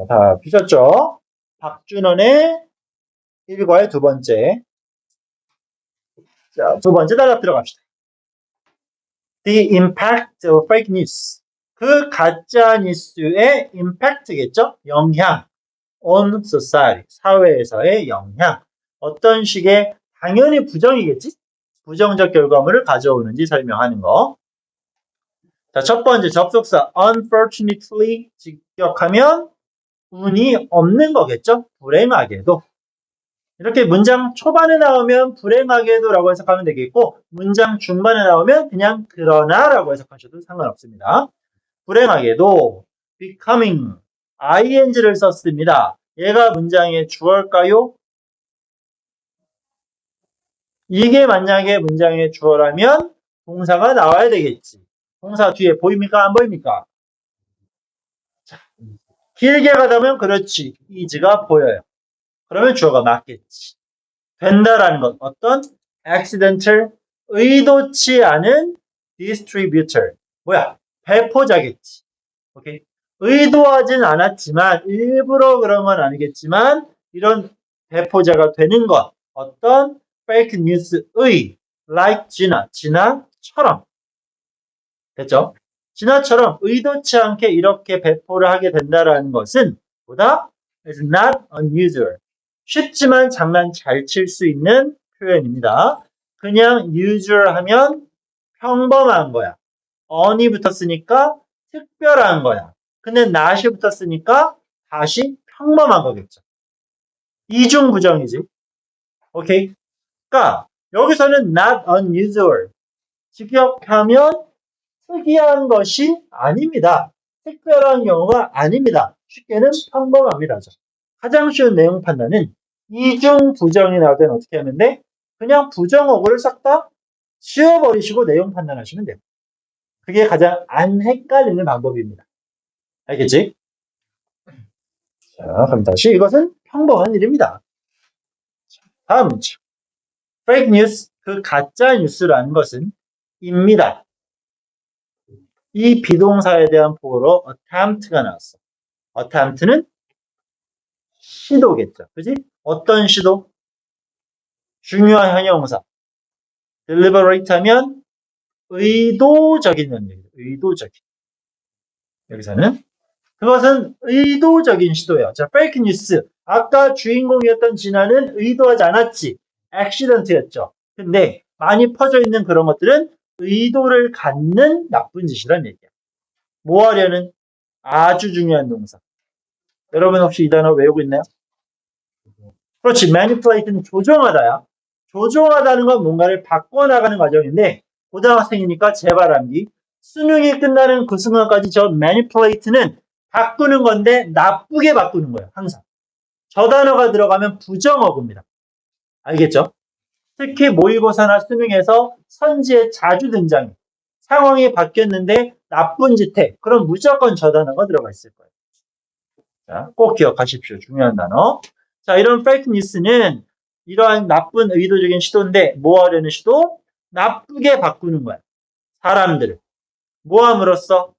다 푸셨죠? 박준원의 1과의 두 번째. 자, 두 번째 단락 들어갑시다. The impact of fake news. 그 가짜 뉴스의 impact겠죠? 영향. on society. 사회에서의 영향. 어떤 식의 당연히 부정이겠지? 부정적 결과물을 가져오는지 설명하는 거. 자, 첫 번째 접속사 unfortunately 직역하면 운이 없는 거겠죠? 불행하게도. 이렇게 문장 초반에 나오면 불행하게도라고 해석하면 되겠고 문장 중반에 나오면 그냥 그러나라고 해석하셔도 상관없습니다. 불행하게도 becoming ing를 썼습니다. 얘가 문장의 주어일까요? 이게 만약에 문장의 주어라면 동사가 나와야 되겠지. 동사 뒤에 보입니까? 안 보입니까? 자, 길게 가다면 그렇지. is가 보여요. 그러면 주어가 맞겠지. 된다라는 것. 어떤 accidental, 의도치 않은 distributor. 뭐야? 배포자겠지. 오케이? 의도하진 않았지만 일부러 그런 건 아니겠지만 이런 배포자가 되는 것. 어떤 fake news의 like 진화처럼. 됐죠? 진화처럼 의도치 않게 이렇게 배포를 하게 된다라는 것은 보다 is not unusual. 쉽지만 장난 잘 칠 수 있는 표현입니다. 그냥 usual 하면 평범한 거야. on이 붙었으니까 특별한 거야. 근데 not이 붙었으니까 다시 평범한 거겠죠. 이중 부정이지. 오케이? 그러니까 여기서는 not unusual. 직역하면 특이한 것이 아닙니다. 특별한 경우가 아닙니다. 쉽게는 평범합니다. 가장 쉬운 내용 판단은 이중 부정이 나올 때는 어떻게 하면 돼? 그냥 부정어구를 싹 다 지워버리시고 내용 판단하시면 돼요. 그게 가장 안 헷갈리는 방법입니다. 알겠지? 자, 그럼 다시 이것은 평범한 일입니다. 다음 문제. fake news, 그 가짜 뉴스라는 것은 입니다. 이 비동사에 대한 보어로 attempt가 나왔어. attempt는 시도겠죠. 그지? 어떤 시도? 중요한 형용사. deliberate 하면 의도적인 연습이에요. 의도적인. 여기서는 그것은 의도적인 시도예요. 자, fake news. 아까 주인공이었던 진아는 의도하지 않았지. accident였죠. 근데 많이 퍼져 있는 그런 것들은 의도를 갖는 나쁜 짓이란 얘기야. 뭐 하려는? 아주 중요한 동사. 여러분 혹시 이 단어 외우고 있나요? 그렇지. manipulate는 조종하다야. 조종하다는 건 뭔가를 바꿔나가는 과정인데 고등학생이니까 재발암기. 수능이 끝나는 그 순간까지 저 manipulate는 바꾸는 건데 나쁘게 바꾸는 거예요. 항상. 저 단어가 들어가면 부정어구입니다. 알겠죠? 특히 모의고사나 수능에서 선지에 자주 등장해. 상황이 바뀌었는데 나쁜 짓 해. 그럼 무조건 저 단어가 들어가 있을 거예요. 자, 꼭 기억하십시오. 중요한 단어. 자, 이런 fake news는 이러한 나쁜 의도적인 시도인데 뭐 하려는 시도? 나쁘게 바꾸는 거야. 사람들을. 뭐 함으로써?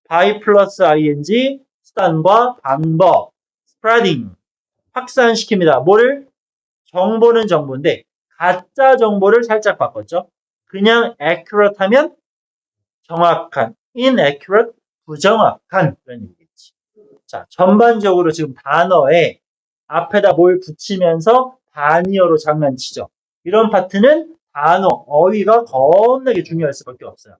by 플러스 ing, 수단과 방법, spreading, 확산시킵니다. 뭐를? 정보는 정보인데 가짜 정보를 살짝 바꿨죠. 그냥 accurate 하면 정확한, inaccurate, 부정확한 그런 얘기겠지. 자, 전반적으로 지금 단어에 앞에다 뭘 붙이면서 단위어로 장난치죠. 이런 파트는 단어, 어휘가 겁나게 중요할 수밖에 없어요.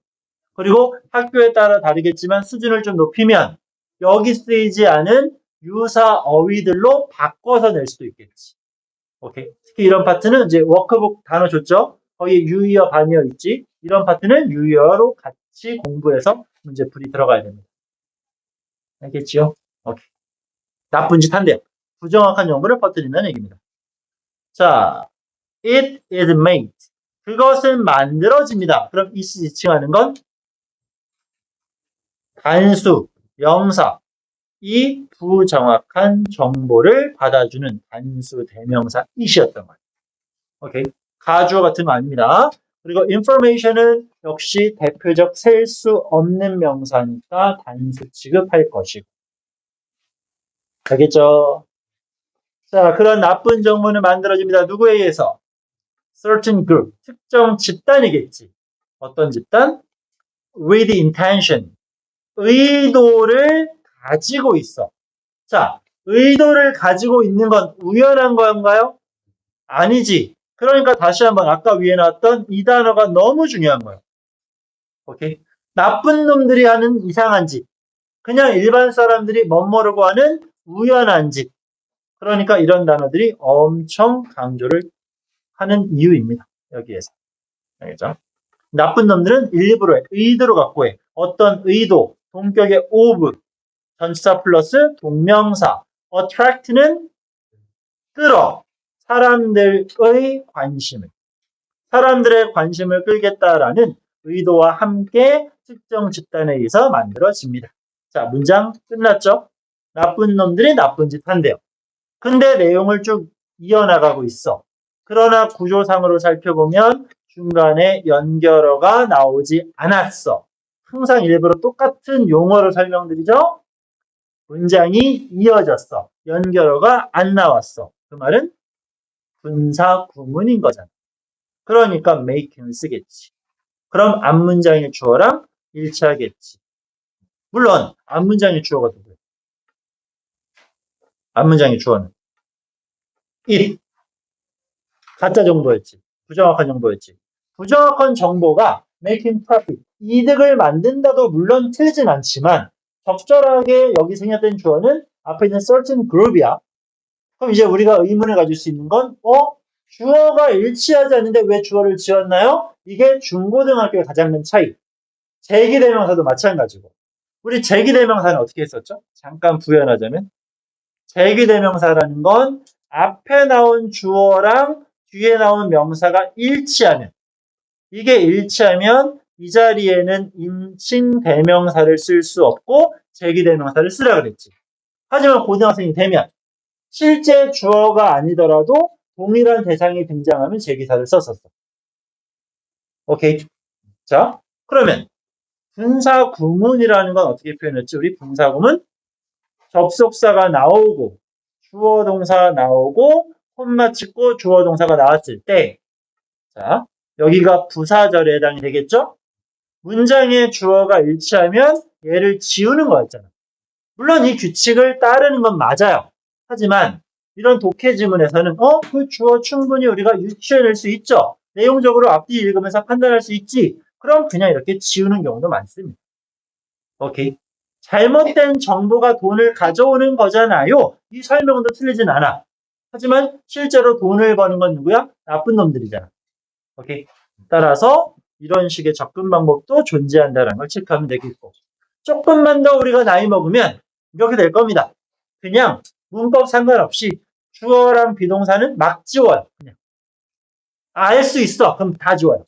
그리고 학교에 따라 다르겠지만 수준을 좀 높이면 여기 쓰이지 않은 유사 어휘들로 바꿔서 낼 수도 있겠지. 오케이. 특히 이런 파트는 이제 워크북 단어 줬죠? 거기에 유의어, 반의어 있지? 이런 파트는 유의어로 같이 공부해서 문제풀이 들어가야 됩니다. 알겠지요? 오케이. 나쁜 짓 한대요. 부정확한 정보를 퍼뜨린다는 얘기입니다. 자, it is made. 그것은 만들어집니다. 그럼 is 지칭하는 건 단수, 명사, 이 부정확한 정보를 받아주는 단수 대명사 it이었던 거예요. 오케이. 가주어 같은 거 아닙니다. 그리고 information은 역시 대표적 셀 수 없는 명사니까 단수 취급할 것이고. 알겠죠? 자, 그런 나쁜 정보는 만들어집니다. 누구에 의해서? certain group, 특정 집단이겠지. 어떤 집단? with intention, 의도를 가지고 있어. 자, 의도를 가지고 있는 건 우연한 건가요? 아니지. 그러니까 다시 한번 아까 위에 나왔던 이 단어가 너무 중요한 거예요. 오케이? 나쁜 놈들이 하는 이상한 짓. 그냥 일반 사람들이 멋모르고 하는 우연한 짓. 그러니까 이런 단어들이 엄청 강조를 하는 이유입니다. 여기에서. 알겠죠? 나쁜 놈들은 일부러 해. 의도로 갖고 해. 어떤 의도, 동격의 of, 전치사 플러스 동명사. attract는 끌어. 사람들의 관심을. 사람들의 관심을 끌겠다라는 의도와 함께 특정 집단에 의해서 만들어집니다. 자, 문장 끝났죠? 나쁜 놈들이 나쁜 짓 한대요. 근데 내용을 쭉 이어나가고 있어. 그러나 구조상으로 살펴보면 중간에 연결어가 나오지 않았어. 항상 일부러 똑같은 용어를 설명드리죠? 문장이 이어졌어. 연결어가 안 나왔어. 그 말은 분사 구문인 거잖아. 그러니까 make는 쓰겠지. 그럼 앞문장의 주어랑 일치하겠지. 물론 앞문장의 주어가 누구야? 앞문장의 주어는 it. 가짜 정보였지. 부정확한 정보였지. 부정확한 정보가 making profit, 이득을 만든다도 물론 틀리진 않지만 적절하게 여기 생략된 주어는 앞에 있는 certain group이야. 그럼 이제 우리가 의문을 가질 수 있는 건 주어가 일치하지 않는데 왜 주어를 지었나요? 이게 중고등학교의 가장 큰 차이. 제기대명사도 마찬가지고. 우리 제기대명사는 어떻게 했었죠? 잠깐 부연하자면 제기대명사라는 건 앞에 나온 주어랑 뒤에 나온 명사가 일치하면, 이게 일치하면 이 자리에는 인칭 대명사를 쓸 수 없고 제기대명사를 쓰라 그랬지. 하지만 고등학생이 되면 실제 주어가 아니더라도 동일한 대상이 등장하면 제기사를 썼었어. 오케이. 자, 그러면 분사구문이라는 건 어떻게 표현했지? 우리 분사구문 접속사가 나오고 주어 동사 나오고 콤마 찍고 주어 동사가 나왔을 때, 자, 여기가 부사절에 해당이 되겠죠? 문장의 주어가 일치하면 얘를 지우는 거였잖아. 물론 이 규칙을 따르는 건 맞아요. 하지만 이런 독해 지문에서는 그 주어 충분히 우리가 유추해낼 수 있죠. 내용적으로 앞뒤 읽으면서 판단할 수 있지. 그럼 그냥 이렇게 지우는 경우도 많습니다. 오케이. 잘못된 정보가 돈을 가져오는 거잖아요. 이 설명도 틀리진 않아. 하지만 실제로 돈을 버는 건 누구야? 나쁜 놈들이잖아. 오케이. 따라서 이런 식의 접근 방법도 존재한다는 걸 체크하면 되겠고, 조금만 더 우리가 나이 먹으면 이렇게 될 겁니다. 그냥 문법 상관없이 주어랑 비동사는 막 지워요. 그냥 알 수 있어. 그럼 다 지워요.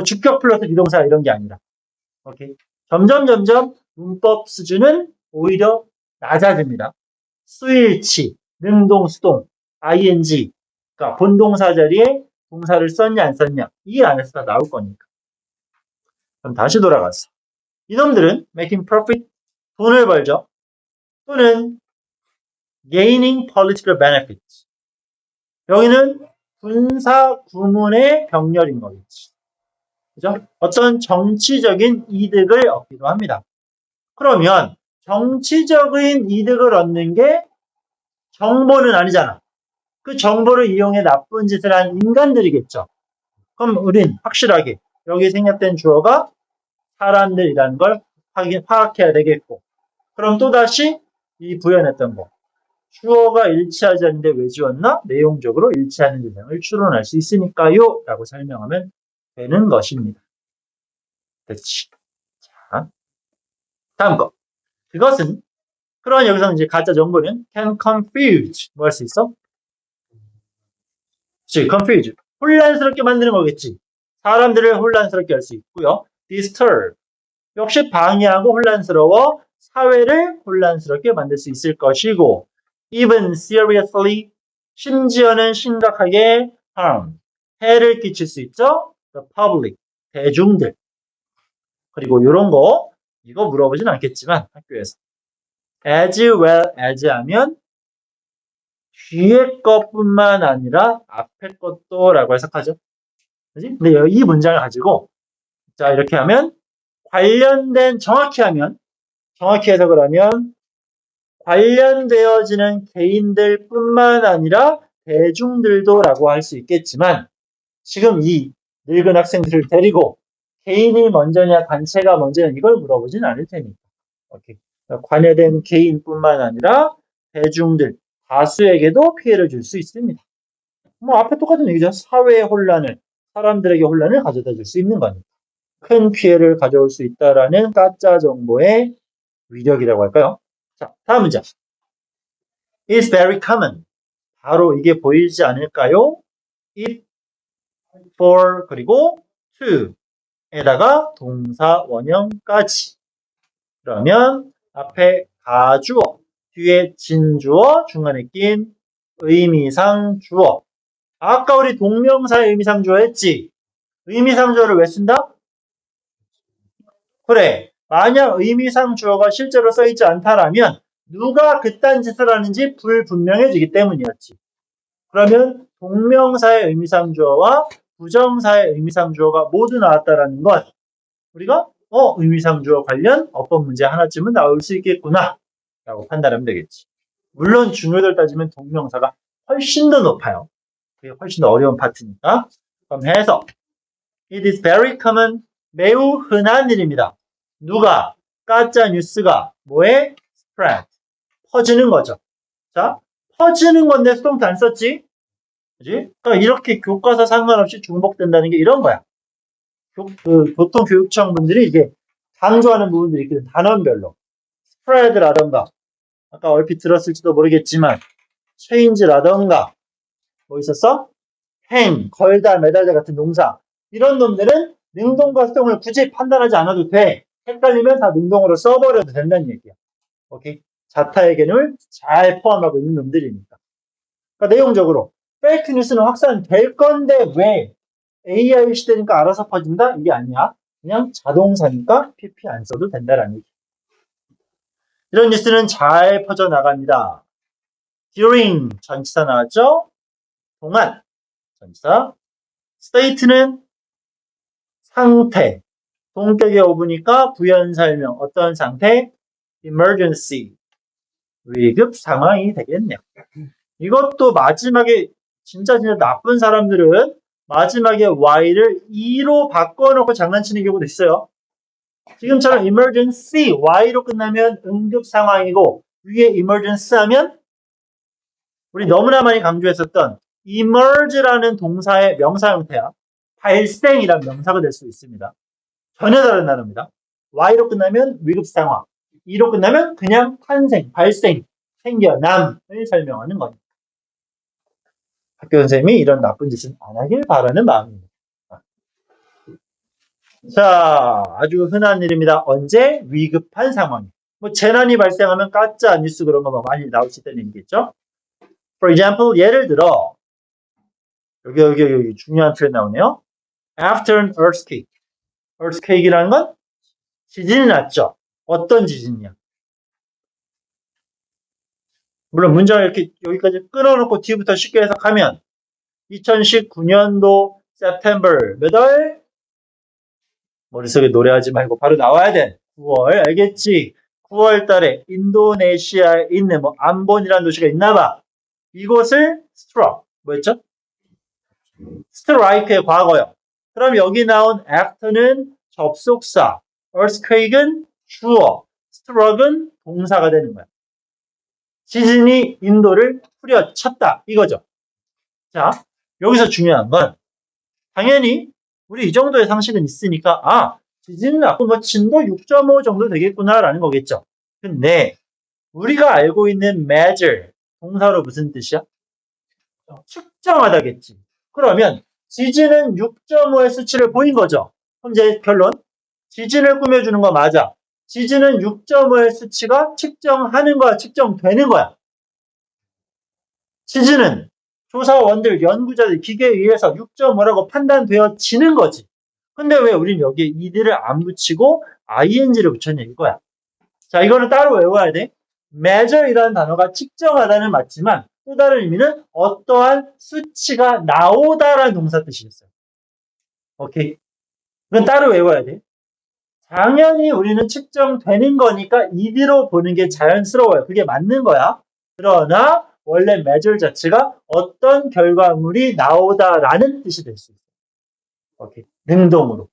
주격 플러스 비동사 이런 게 아니라. 오케이. 점점 문법 수준은 오히려 낮아집니다. 수일치, 능동, 수동, ing, 그러니까 본동사 자리에 동사를 썼냐 안 썼냐 이 안에서 다 나올 거니까. 그럼 다시 돌아가서 이놈들은 making profit, 돈을 벌죠. 또는 gaining political benefits. 여기는 분사 구문의 병렬인 거겠지. 그죠? 어떤 정치적인 이득을 얻기도 합니다. 그러면 정치적인 이득을 얻는 게 정보는 아니잖아. 그 정보를 이용해 나쁜 짓을 한 인간들이겠죠. 그럼 우린 확실하게 여기 생략된 주어가 사람들이라는 걸 파악해야 되겠고, 그럼 또다시 이 부연했던 거, 주어가 일치하지 않는데 왜 지웠나? 내용적으로 일치하는 대상을 추론할 수 있으니까요 라고 설명하면 되는 것입니다. 됐지? 자, 다음 거. 그것은, 그런 여기서 이제 가짜 정보는 can confuse, 뭐 할 수 있어? confuse, 혼란스럽게 만드는 거겠지. 사람들을 혼란스럽게 할 수 있고요. disturb, 역시 방해하고 혼란스러워 사회를 혼란스럽게 만들 수 있을 것이고, even seriously, 심지어는 심각하게 harm, 해를 끼칠 수 있죠. the public, 대중들. 그리고 이런 거, 이거 물어보진 않겠지만 학교에서 as well as 하면 뒤에 것뿐만 아니라 앞에 것도 라고 해석하죠. 그지? 근데 이 문장을 가지고 자 이렇게 하면 관련된 정확히 해석을 하면 관련되어지는 개인들뿐만 아니라 대중들도 라고 할 수 있겠지만 지금 이 늙은 학생들을 데리고 개인이 먼저냐 단체가 먼저냐 이걸 물어보진 않을 테니까. 오케이. 관여된 개인뿐만 아니라 대중들 다수에게도 피해를 줄 수 있습니다. 뭐 앞에 똑같은 얘기죠. 사회의 혼란을 사람들에게 혼란을 가져다 줄 수 있는 거니까. 큰 피해를 가져올 수 있다라는 가짜 정보의 위력이라고 할까요? 자, 다음 문제. It's very common. 바로 이게 보이지 않을까요? It, for, 그리고 to 에다가 동사 원형까지. 그러면 앞에 가주어, 뒤에 진주어, 중간에 낀 의미상 주어. 아까 우리 동명사의 의미상 주어 했지? 의미상 주어를 왜 쓴다? 그래. 만약 의미상 주어가 실제로 써있지 않다라면 누가 그딴 짓을 하는지 불분명해지기 때문이었지. 그러면 동명사의 의미상 주어와 부정사의 의미상 주어가 모두 나왔다라는 건 우리가 의미상 주어 관련 어법 문제 하나쯤은 나올 수 있겠구나 라고 판단하면 되겠지. 물론 중요도를 따지면 동명사가 훨씬 더 높아요. 그게 훨씬 더 어려운 파트니까. 그럼 해서 It is very common. 매우 흔한 일입니다. 누가? 가짜 뉴스가 뭐에? spread. 퍼지는 거죠. 자, 퍼지는 건데 수동태 안 썼지? 그지? 그러니까 이렇게 교과서 상관없이 중복된다는 게 이런 거야. 보통 교육청 분들이 이게 강조하는 부분들이 있거든. 단원별로. spread라던가, 아까 얼핏 들었을지도 모르겠지만, change라던가, 뭐 있었어? hang, 걸다, 매달다 같은 동사. 이런 놈들은 능동과 수동을 굳이 판단하지 않아도 돼. 헷갈리면 다 능동으로 써버려도 된다는 얘기야. 오케이? 자타의 개념을 잘 포함하고 있는 놈들이니까. 그러니까 내용적으로 페이크 뉴스는 확산될 건데 왜 AI 시대니까 알아서 퍼진다? 이게 아니야. 그냥 자동사니까 PP 안 써도 된다라는 얘기. 이런 뉴스는 잘 퍼져나갑니다. during 전치사 나왔죠? 동안 전치사. state는 상태. 동격에 오브니까 부연 설명. 어떤 상태? emergency. 위급 상황이 되겠네요. 이것도 마지막에 진짜 나쁜 사람들은 마지막에 y를 e로 바꿔놓고 장난치는 경우도 있어요. 지금처럼 emergency, y로 끝나면 응급 상황이고 위에 emergency 하면 우리 너무나 많이 강조했었던 emerge라는 동사의 명사 형태야. 발생이란 명사가 될 수 있습니다. 전혀 다른 단어입니다. y로 끝나면 위급 상황, e로 끝나면 그냥 탄생, 발생, 생겨남을 설명하는 거니까. 학교 선생님이 이런 나쁜 짓은 안 하길 바라는 마음입니다. 자, 아주 흔한 일입니다. 언제? 위급한 상황. 뭐 재난이 발생하면 가짜 뉴스 그런 거 많이 나올 수 있다는 얘기겠죠? For example, 예를 들어 여기 중요한 표현 나오네요. After an earthquake. earthquake이라는 건 지진이 났죠. 어떤 지진이야? 물론 문장을 이렇게 여기까지 끊어놓고 뒤부터 쉽게 해석하면 2019년도 September 몇 월? 머릿속에 노래하지 말고 바로 나와야 돼. 9월 알겠지? 9월 달에 인도네시아에 있는 뭐 암본이라는 도시가 있나 봐. 이곳을 struck. 뭐였죠? strike의 과거요. 그럼 여기 나온 after는 접속사, earthquake은 주어, struck은 동사가 되는 거야. 지진이 인도를 후려쳤다. 이거죠. 자, 여기서 중요한 건 당연히 우리 이 정도의 상식은 있으니까 지진은 났고 뭐 진도 6.5 정도 되겠구나라는 거겠죠. 근데 우리가 알고 있는 measure 동사로 무슨 뜻이야? 측정하다겠지. 그러면 지진은 6.5의 수치를 보인 거죠. 그럼 이제 결론. 지진을 꾸며주는 거 맞아. 지진은 6.5의 수치가 측정하는 거야, 측정되는 거야. 지진은 조사원들, 연구자들, 기계에 의해서 6.5라고 판단되어지는 거지. 근데 왜 우린 여기에 이들을 안 붙이고 ing를 붙였냐 이거야. 자, 이거는 따로 외워야 돼. measure이라는 단어가 측정하다는 맞지만 또 다른 의미는 어떠한 수치가 나오다라는 동사 뜻이겠어요. 오케이. 이건 따로 외워야 돼. 당연히 우리는 측정되는 거니까 이대로 보는 게 자연스러워요. 그게 맞는 거야. 그러나 원래 measure 자체가 어떤 결과물이 나오다라는 뜻이 될 수 있어요. 오케이. 능동으로.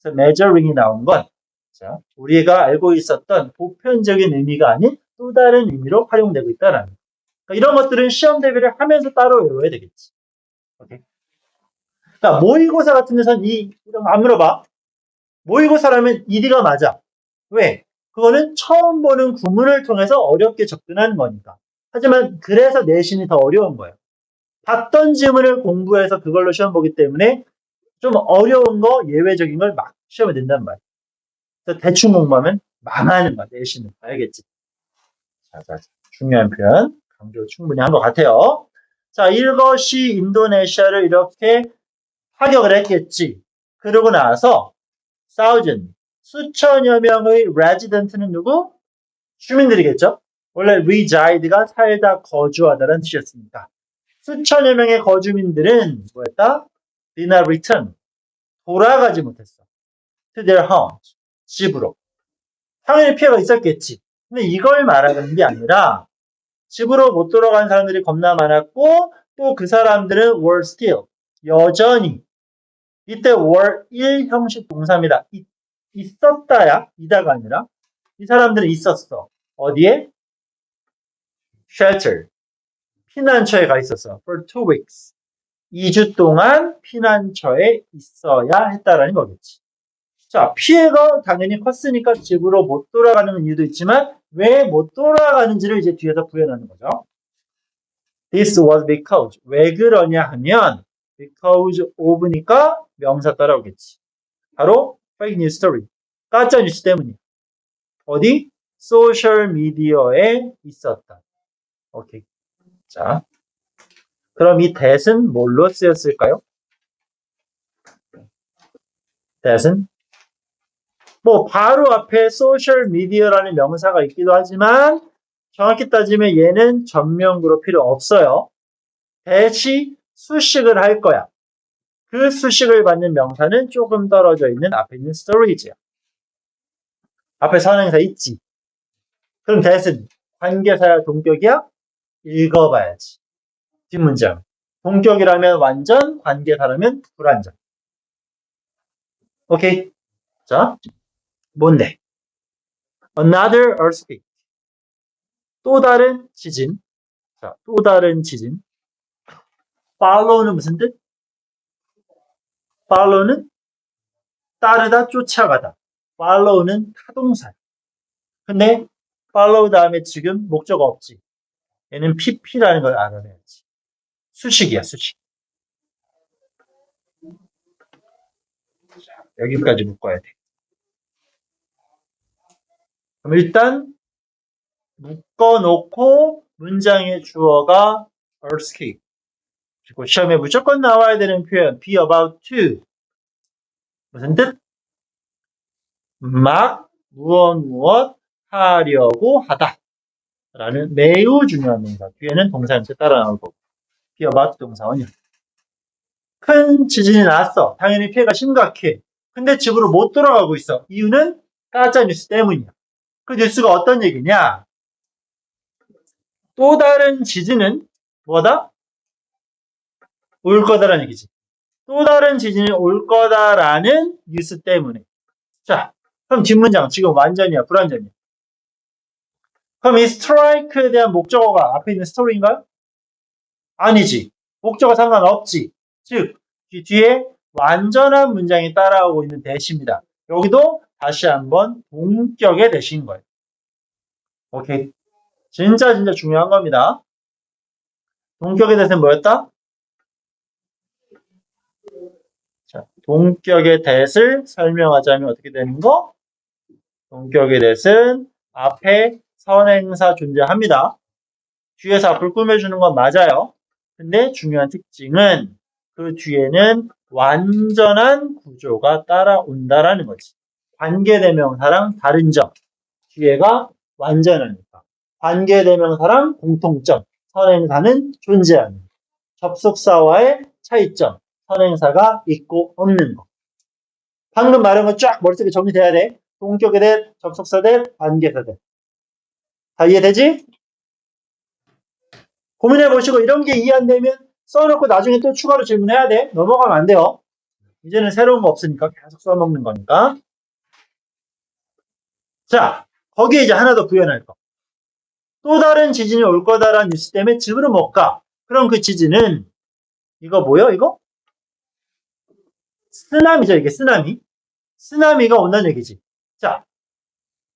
그래서 measuring이 나온 건 자, 우리가 알고 있었던 보편적인 의미가 아닌 또 다른 의미로 활용되고 있다라는 거. 그러니까 이런 것들은 시험 대비를 하면서 따로 외워야 되겠지. 오케이. 그러니까 모의고사 같은 데서는 이런 거 안 물어봐. 모의고사라면 ED가 맞아. 왜? 그거는 처음 보는 구문을 통해서 어렵게 접근하는 거니까. 하지만 그래서 내신이 더 어려운 거예요. 봤던 지문을 공부해서 그걸로 시험 보기 때문에 좀 어려운 거, 예외적인 걸 막 시험에 낸단 말이야. 그래서 대충 공부하면 망하는 거야, 내신은. 알겠지? 자, 중요한 표현. 강조 충분히 한 것 같아요. 자, 이것이 인도네시아를 이렇게 파격을 했겠지. 그러고 나서 thousand, 수천여 명의 resident는 누구? 주민들이겠죠? 원래 reside가 살다, 거주하다라는 뜻이었으니까. 수천여 명의 거주민들은 뭐였다? did not return, 돌아가지 못했어. to their homes, 집으로. 당연히 피해가 있었겠지. 근데 이걸 말하는 게 아니라 집으로 못 돌아간 사람들이 겁나 많았고 또 그 사람들은 were still, 여전히 이때 were 1형식 동사입니다. 있었다야 이다가 아니라 이 사람들은 있었어. 어디에? shelter, 피난처에 가 있었어. for 2 weeks. 2주 동안 피난처에 있어야 했다라는 거겠지. 자, 피해가 당연히 컸으니까 집으로 못 돌아가는 이유도 있지만 왜 못 돌아가는지를 이제 뒤에서 구현하는 거죠. This was because. 왜 그러냐 하면 because of니까 명사 따라오겠지. 바로 fake news story. 가짜 뉴스 때문이야. 어디? 소셜 미디어에 있었다. 오케이. 자, 그럼 이 that은 뭘로 쓰였을까요? that은 뭐 바로 앞에 소셜 미디어라는 명사가 있기도 하지만 정확히 따지면 얘는 전명구로 필요 없어요. that이 수식을 할 거야. 그 수식을 받는 명사는 조금 떨어져 있는 앞에 있는 storage야. 앞에 선행사 있지. 그럼 that은 관계사야 동격이야? 읽어봐야지. 뒷문장. 동격이라면 완전, 관계사라면 불완전. 오케이. 자, 뭔데? Another earthquake. 또 다른 지진. 자, 또 다른 지진. follow는 무슨 뜻? follow는 따르다, 쫓아가다. follow는 타동사야. 근데 follow 다음에 지금 목적 없지. 얘는 pp라는 걸 알아내야지. 수식이야, 수식. 여기까지 묶어야 돼. 그럼 일단 묶어놓고 문장의 주어가 earthquake. 그리고 시험에 무조건 나와야 되는 표현 be about to. 무슨 뜻? 막 무엇 하려고 하다 라는 매우 중요한 동사. 뒤에는 동사 형태 따라 나올 거고. be about 동사원이야. 큰 지진이 났어. 당연히 피해가 심각해. 근데 집으로 못 돌아가고 있어. 이유는 가짜 뉴스 때문이야. 그 뉴스가 어떤 얘기냐? 또 다른 지진은 뭐다? 올 거다라는 얘기지. 또 다른 지진이 올 거다라는 뉴스 때문에. 자, 그럼 뒷문장 지금 완전이야, 불완전이야? 그럼 이 스트라이크에 대한 목적어가 앞에 있는 스토리인가요? 아니지. 목적어 상관없지. 즉, 뒤에 완전한 문장이 따라오고 있는 대시입니다. 여기도 다시 한번 동격의 대시인 거예요. 오케이. 진짜 중요한 겁니다. 동격의 대시는 뭐였다? 자, 동격의 대시를 설명하자면 어떻게 되는 거? 동격의 대시는 앞에 선행사 존재합니다. 뒤에서 앞을 꾸며주는 건 맞아요. 근데 중요한 특징은 그 뒤에는 완전한 구조가 따라온다라는 거지. 관계대명사랑 다른 점. 뒤에가 완전하니까. 관계대명사랑 공통점, 선행사는 존재하는, 접속사와의 차이점, 선행사가 있고 없는 거. 방금 말한 거 쫙 머릿속에 정리돼야 돼. 동격에 대해 접속사 대 관계사 대. 다 이해되지? 고민해보시고 이런 게 이해 안 되면 써놓고 나중에 또 추가로 질문해야 돼. 넘어가면 안 돼요. 이제는 새로운 거 없으니까 계속 써먹는 거니까. 자, 거기에 이제 하나 더 구현할 거. 또 다른 지진이 올 거다라는 뉴스 때문에 집으로 못 가. 그럼 그 지진은 이거 뭐요? 이거? 쓰나미죠. 이게 쓰나미. 쓰나미가 온다는 얘기지. 자,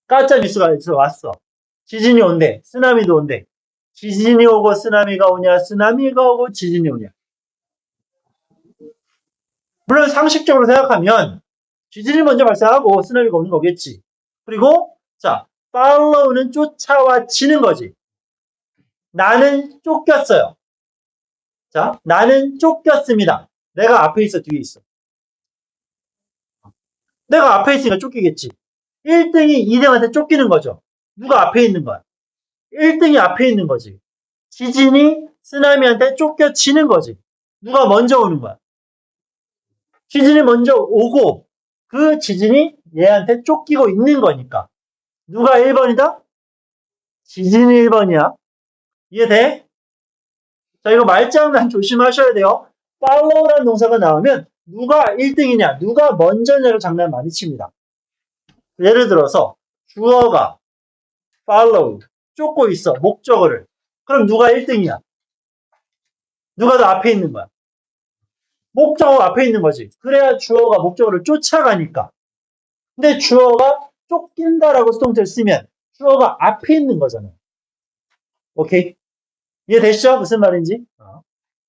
가짜 뉴스가 왔어. 지진이 온대. 쓰나미도 온대. 지진이 오고 쓰나미가 오냐? 쓰나미가 오고 지진이 오냐? 물론 상식적으로 생각하면 지진이 먼저 발생하고 쓰나미가 오는 거겠지. 그리고 자, follow는 쫓아와 치는 거지. 나는 쫓겼어요. 자, 나는 쫓겼습니다. 내가 앞에 있어, 뒤에 있어. 내가 앞에 있으니까 쫓기겠지. 1등이 2등한테 쫓기는 거죠. 누가 앞에 있는 거야? 1등이 앞에 있는 거지. 지진이 쓰나미한테 쫓겨치는 거지. 누가 먼저 오는 거야? 지진이 먼저 오고 그 지진이 얘한테 쫓기고 있는 거니까. 누가 1번이다? 지진이 1번이야. 이해돼? 자, 이거 말장난 조심하셔야 돼요. follow라는 동사가 나오면 누가 1등이냐, 누가 먼저냐로 장난 많이 칩니다. 예를 들어서 주어가 follow, 쫓고 있어, 목적어를. 그럼 누가 1등이야? 누가 더 앞에 있는 거야? 목적어 앞에 있는 거지. 그래야 주어가 목적어를 쫓아가니까. 근데 주어가 쫓긴다라고 수동태를 쓰면 주어가 앞에 있는 거잖아요. 오케이? 이해되시죠? 무슨 말인지?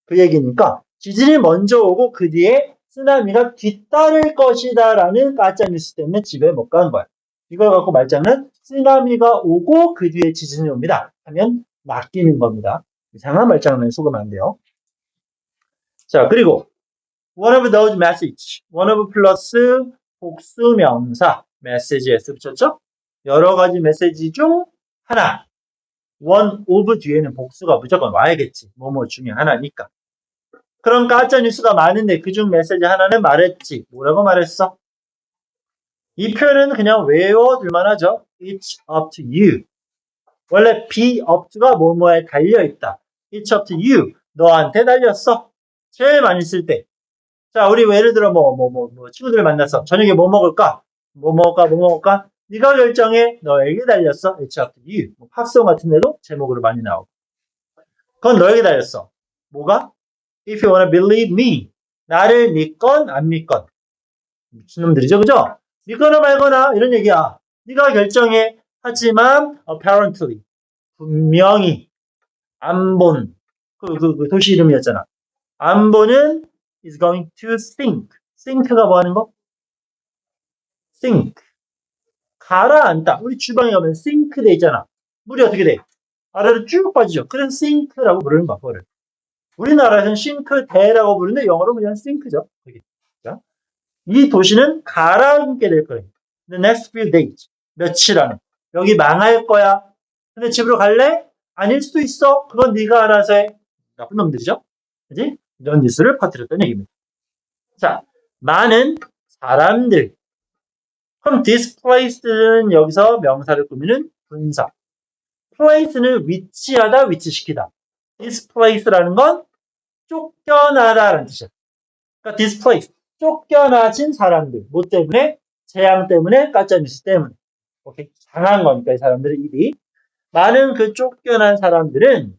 그 얘기니까 지진이 먼저 오고 그 뒤에 쓰나미가 뒤따를 것이다 라는 가짜뉴스 때문에 집에 못 간 거야. 이걸 갖고 말장은 쓰나미가 오고 그 뒤에 지진이 옵니다 하면 맡기는 겁니다. 이상한 말장난에 속으면 안 돼요. 자, 그리고 one of those message, one of 플러스 복수명사 message에서 붙였죠? 여러 가지 메시지 중 하나. one of 뒤에는 복수가 무조건 와야겠지. 뭐뭐 중에 하나니까. 그런 가짜 뉴스가 많은데 그중 메시지 하나는 말했지. 뭐라고 말했어? 이 표현은 그냥 외워둘만 하죠. It's up to you. 원래 be up to가 뭐뭐에 달려있다. It's up to you. 너한테 달렸어. 제일 많이 쓸 때. 자, 우리 예를 들어 친구들 만나서 저녁에 뭐 먹을까? 뭐 먹을까? 네가 결정해. 너에게 달렸어. It's up to you. 팝송 같은 데도 제목으로 많이 나오고. 그건 너에게 달렸어. 뭐가? If you wanna believe me. 나를 믿건 안 믿건. 미친놈들이죠, 그죠? 믿거나 말거나 이런 얘기야. 네가 결정해. 하지만 apparently 분명히 안본 그 도시 이름이었잖아. 안본은 is going to sink. sink가 뭐 하는 거? sink. 가라앉다. 우리 주방에 가면 sink 돼 있잖아. 물이 어떻게 돼? 아래로 쭉 빠지죠. 그래서 sink라고 부르는 거야, 그거를. 우리나라에서는 싱크대라고 부르는데 영어로 그냥 sink죠. 이 도시는 가라앉게 될 거예요. The next few days. 며칠 안에. 여기 망할 거야. 근데 집으로 갈래? 아닐 수도 있어. 그건 네가 알아서 해. 나쁜 놈들이죠. 그지? 이런 뉴스를 퍼뜨렸던 얘기입니다. 자, 많은 사람들. 그럼 displaced는 여기서 명사를 꾸미는 분사. place는 위치하다, 위치시키다. displace라는 건 쫓겨나다라는 뜻이야. 그러니까 displaced. 쫓겨나진 사람들. 뭐 때문에? 재앙 때문에, 가짜뉴스 때문에. 오케이. 당한 거니까, 이 사람들의 일이. 많은 그 쫓겨난 사람들은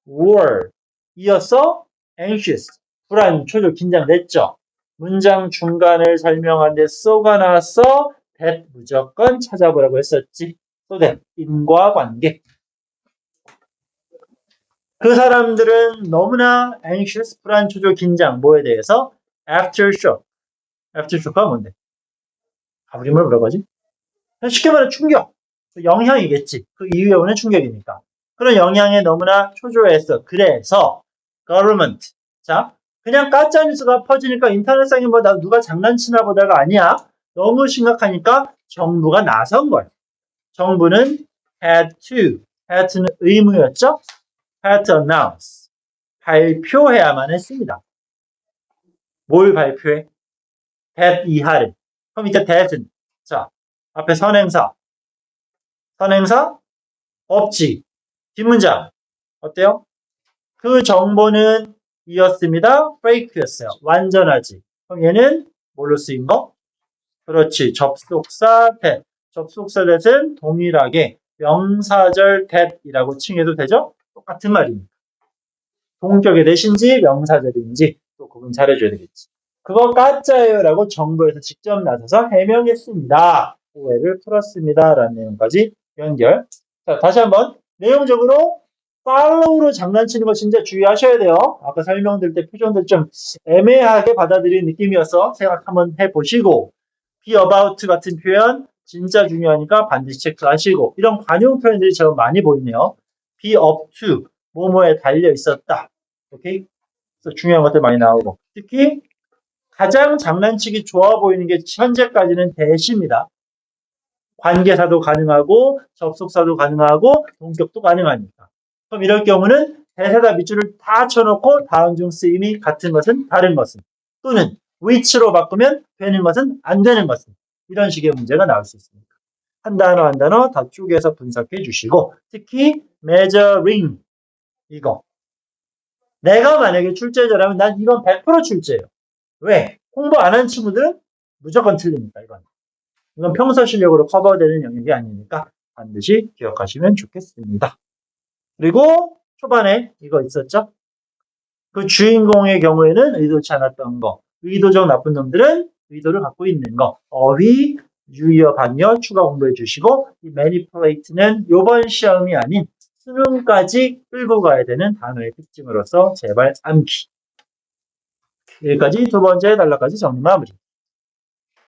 were. 이어서 anxious. 불안, 초조, 긴장됐죠. 문장 중간을 설명하는데 so가 나와서 that 무조건 찾아보라고 했었지. so that, 인과관계. 그 사람들은 너무나 anxious, 불안, 초조, 긴장, 뭐에 대해서? aftershock. aftershock가 뭔데? 우리말 뭐라고 하지? 쉽게 말해 충격. 영향이겠지. 그 이후에 오는 충격이니까. 그런 영향에 너무나 초조해서. 그래서 government. 자, 그냥 가짜뉴스가 퍼지니까 인터넷상에 누가 장난치나 보다가 아니야. 너무 심각하니까 정부가 나선 거야. 정부는 had to. had는 의무였죠? had to announce. 발표해야만 했습니다. 뭘 발표해? that 이하를. 그럼 이제 that은. 자, 앞에 선행사. 선행사? 없지. 뒷문장. 어때요? 그 정보는 이었습니다. fake였어요. 완전하지. 그럼 얘는 뭘로 쓰인 거? 그렇지. 접속사 that. 접속사 that은 동일하게 명사절 that이라고 칭해도 되죠? 똑같은 말입니다. 동격의 대신지 명사절인지 또 구분 잘해줘야 되겠지. 그거 가짜예요 라고 정부에서 직접 나서서 해명했습니다. 오해를 풀었습니다. 라는 내용까지 연결. 자, 다시 한번 내용적으로 follow로 장난치는 거 진짜 주의하셔야 돼요. 아까 설명드릴 때 표정들 좀 애매하게 받아들이는 느낌이어서 생각 한번 해보시고 be about 같은 표현 진짜 중요하니까 반드시 체크하시고 이런 관용 표현들이 제일 많이 보이네요. be up to 뭐뭐에 달려 있었다. 오케이? 그래서 중요한 것들 많이 나오고 특히 가장 장난치기 좋아 보이는 게 현재까지는 대시입니다. 관계사도 가능하고 접속사도 가능하고 동격도 가능하니까. 그럼 이럴 경우는 대사다 밑줄을 다 쳐놓고 다음 중 쓰임이 같은 것은 다른 것은 또는 which로 바꾸면 되는 것은 안 되는 것은 이런 식의 문제가 나올 수 있습니다. 한 단어 한 단어 다 쪼개서 분석해 주시고 특히 measuring 이거 내가 만약에 출제자라면 난 이건 100% 출제예요. 왜? 공부 안 한 친구들은 무조건 틀립니다. 이건 평소 실력으로 커버되는 영역이 아니니까 반드시 기억하시면 좋겠습니다. 그리고 초반에 이거 있었죠? 그 주인공의 경우에는 의도치 않았던 거, 의도적 나쁜 놈들은 의도를 갖고 있는 거, 어휘, 유의어, 반여 추가 공부해 주시고 이 manipulate는 이번 시험이 아닌 수능까지 끌고 가야 되는 단어의 특징으로서 제발 암기. 여기까지 두 번째 단락까지 정리 마무리.